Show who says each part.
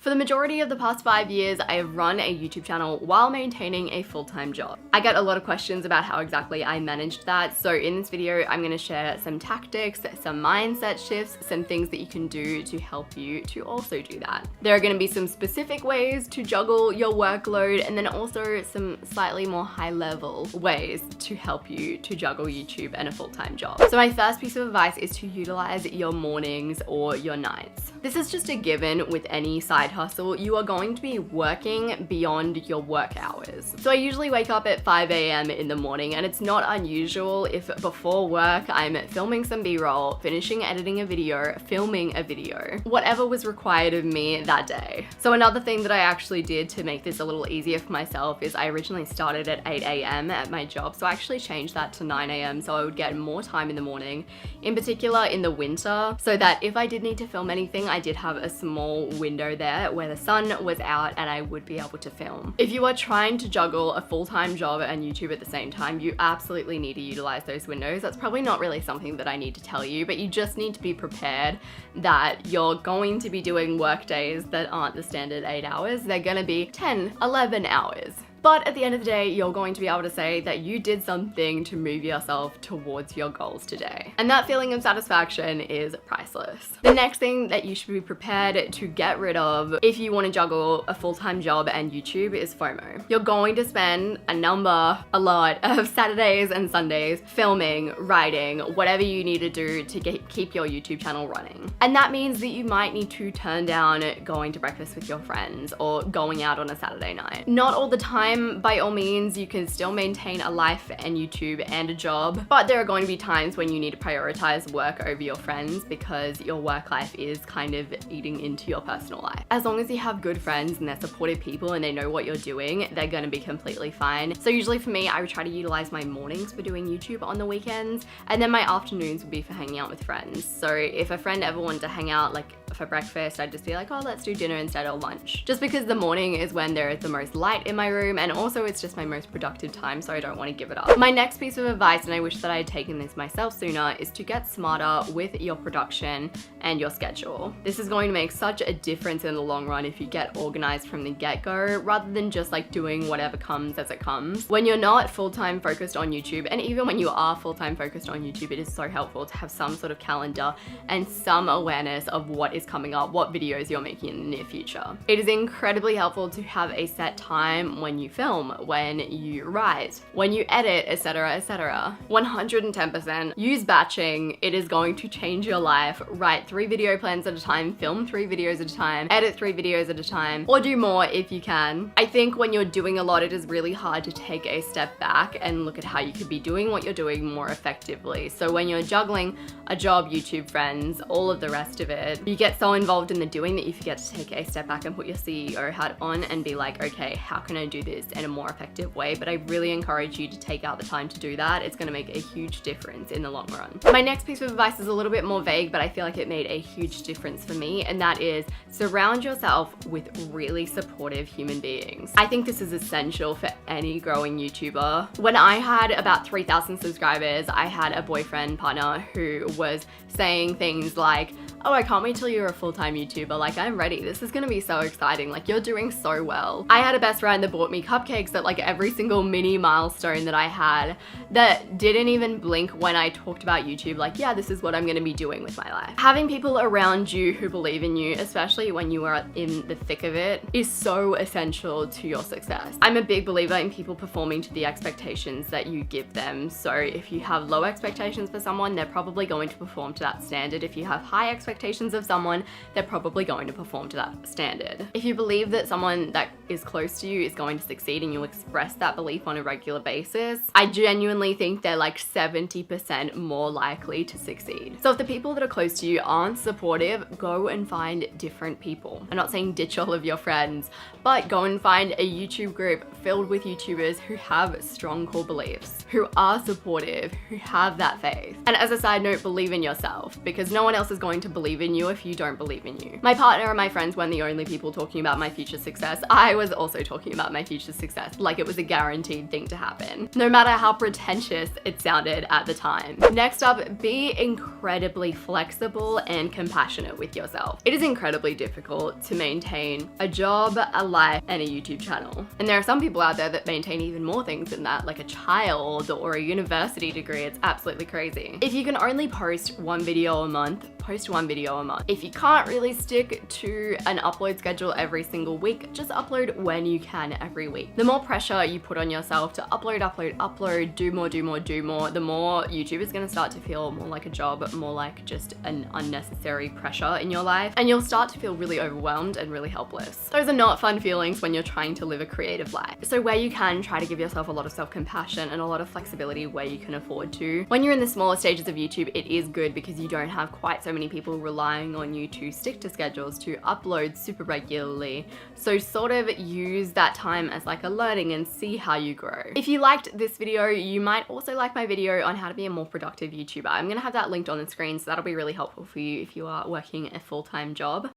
Speaker 1: For the majority of the past 5 years, I have run a YouTube channel while maintaining a full-time job. I get a lot of questions about how exactly I managed that, so in this video, I'm gonna share some tactics, some mindset shifts, some things that you can do to help you to also do that. There are gonna be some specific ways to juggle your workload, and then also some slightly more high-level ways to help you to juggle YouTube and a full-time job. So my first piece of advice is to utilize your mornings or your nights. This is just a given with any side hustle. You are going to be working beyond your work hours. So I usually wake up at 5 a.m. in the morning, and it's not unusual if before work I'm filming some B-roll, finishing editing a video, filming a video, whatever was required of me that day. So another thing that I actually did to make this a little easier for myself is I originally started at 8 a.m. at my job, so I actually changed that to 9 a.m. so I would get more time in the morning, in particular in the winter, so that if I did need to film anything, I did have a small window there where the sun was out and I would be able to film. If you are trying to juggle a full-time job and YouTube at the same time, you absolutely need to utilize those windows. That's probably not really something that I need to tell you, but you just need to be prepared that you're going to be doing work days that aren't the standard 8 hours. They're gonna be 10, 11 hours. But at the end of the day, you're going to be able to say that you did something to move yourself towards your goals today. And that feeling of satisfaction is priceless. The next thing that you should be prepared to get rid of if you want to juggle a full-time job and YouTube is FOMO. You're going to spend a lot of Saturdays and Sundays filming, writing, whatever you need to do to keep your YouTube channel running. And that means that you might need to turn down going to breakfast with your friends or going out on a Saturday night. Not all the time. By all means, you can still maintain a life and YouTube and a job, but there are going to be times when you need to prioritize work over your friends because your work life is kind of eating into your personal life. As long as you have good friends and they're supportive people and they know what you're doing, they're gonna be completely fine. So usually for me, I would try to utilize my mornings for doing YouTube on the weekends, and then my afternoons would be for hanging out with friends. So if a friend ever wanted to hang out like for breakfast, I'd just be like, oh, let's do dinner instead or lunch. Just because the morning is when there is the most light in my room, and also it's just my most productive time, so I don't want to give it up. My next piece of advice, and I wish that I had taken this myself sooner, is to get smarter with your production and your schedule. This is going to make such a difference in the long run if you get organized from the get-go, rather than just like doing whatever comes as it comes. When you're not full-time focused on YouTube, and even when you are full-time focused on YouTube, it is so helpful to have some sort of calendar and some awareness of what is coming up, what videos you're making in the near future. It is incredibly helpful to have a set time when you film, when you write, when you edit, etc., etc. 110%. Use batching. It is going to change your life. Write 3 video plans at a time, film 3 videos at a time, edit 3 videos at a time, or do more if you can. I think when you're doing a lot, it is really hard to take a step back and look at how you could be doing what you're doing more effectively. So when you're juggling a job, YouTube, friends, all of the rest of it, you get so involved in the doing that you forget to take a step back and put your CEO hat on and be like, okay, how can I do this in a more effective way? But I really encourage you to take out the time to do that. It's going to make a huge difference in the long run. My next piece of advice is a little bit more vague, but I feel like it made a huge difference for me, and that is surround yourself with really supportive human beings. I think this is essential for any growing YouTuber. When I had about 3,000 subscribers, I had a boyfriend partner who was saying things like, oh, I can't wait till you're a full-time YouTuber. Like, I'm ready. This is gonna be so exciting. Like, you're doing so well. I had a best friend that bought me cupcakes at like every single mini milestone that I had, that didn't even blink when I talked about YouTube. Like, yeah, this is what I'm gonna be doing with my life. Having people around you who believe in you, especially when you are in the thick of it, is so essential to your success. I'm a big believer in people performing to the expectations that you give them. So if you have low expectations for someone, they're probably going to perform to that standard. If you have high expectations of someone, they're probably going to perform to that standard. If you believe that someone that is close to you is going to succeed and you express that belief on a regular basis, I genuinely think they're like 70% more likely to succeed. So if the people that are close to you aren't supportive, go and find different people. I'm not saying ditch all of your friends, but go and find a YouTube group filled with YouTubers who have strong core beliefs, who are supportive, who have that faith. And as a side note, believe in yourself, because no one else is going to believe in you if you don't believe in you. My partner and my friends weren't the only people talking about my future success. I was also talking about my future success like it was a guaranteed thing to happen, no matter how pretentious it sounded at the time. Next up, be incredibly flexible and compassionate with yourself. It is incredibly difficult to maintain a job, a life, and a YouTube channel. And there are some people out there that maintain even more things than that, like a child or a university degree. It's absolutely crazy. If you can only post one video a month, post one video a month. If you can't really stick to an upload schedule every single week, just upload when you can every week. The more pressure you put on yourself to upload, do more, the more YouTube is gonna start to feel more like a job, more like just an unnecessary pressure in your life, and you'll start to feel really overwhelmed and really helpless. Those are not fun feelings when you're trying to live a creative life. So where you can, try to give yourself a lot of self-compassion and a lot of flexibility where you can afford to. When you're in the smaller stages of YouTube, it is good because you don't have quite so many people relying on you to stick to schedules, to upload super regularly. So sort of use that time as like a learning and see how you grow. If you liked this video, you might also like my video on how to be a more productive YouTuber. I'm gonna have that linked on the screen, so that'll be really helpful for you if you are working a full-time job.